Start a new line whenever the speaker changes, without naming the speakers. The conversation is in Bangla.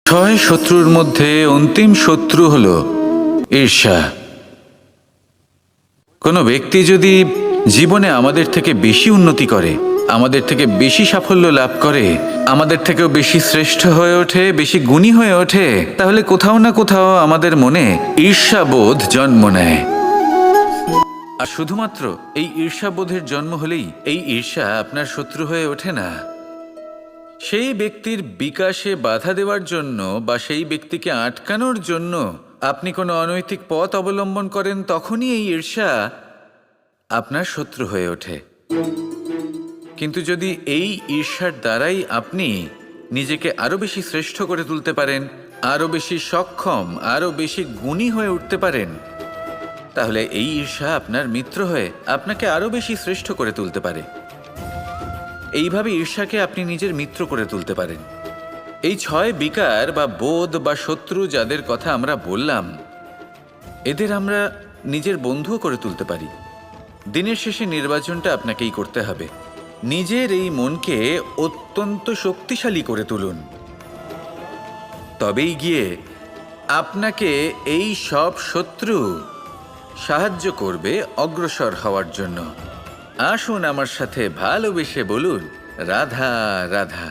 ছয় শত্রুর মধ্যে অন্তিম শত্রু হল ঈর্ষা। কোনো ব্যক্তি যদি জীবনে আমাদের থেকে বেশি উন্নতি করে, আমাদের থেকে বেশি সাফল্য লাভ করে, আমাদের থেকেও বেশি শ্রেষ্ঠ হয়ে ওঠে, বেশি গুণী হয়ে ওঠে, তাহলে কোথাও না কোথাও আমাদের মনে ঈর্ষাবোধ জন্ম নেয়। আর শুধুমাত্র এই ঈর্ষাবোধের জন্ম হলেই এই ঈর্ষা আপনার শত্রু হয়ে ওঠে না। সেই ব্যক্তির বিকাশে বাধা দেওয়ার জন্য বা সেই ব্যক্তিকে আটকানোর জন্য আপনি কোনো অনৈতিক পথ অবলম্বন করেন, তখনই এই ঈর্ষা আপনার শত্রু হয়ে ওঠে। কিন্তু যদি এই ঈর্ষার দ্বারাই আপনি নিজেকে আরো বেশি শ্রেষ্ঠ করে তুলতে পারেন, আরো বেশি সক্ষম, আরো বেশি গুণী হয়ে উঠতে পারেন, তাহলে এই ঈর্ষা আপনার মিত্র হয়ে আপনাকে আরো বেশি শ্রেষ্ঠ করে তুলতে পারে। এইভাবে ঈর্ষাকে আপনি নিজের মিত্র করে তুলতে পারেন। এই ছয় বিকার বা বোধ বা শত্রু যাদের কথা আমরা বললাম, এদের আমরা নিজের বন্ধুও করে তুলতে পারি। দিনের শেষে নির্বাচনটা আপনাকেই করতে হবে। নিজের এই মনকে অত্যন্ত শক্তিশালী করে তুলুন, তবেই গিয়ে আপনাকে এই সব শত্রু সাহায্য করবে অগ্রসর হওয়ার জন্য। আসুন আমার সাথে ভালোবেসে বলুন, রাধা রাধা।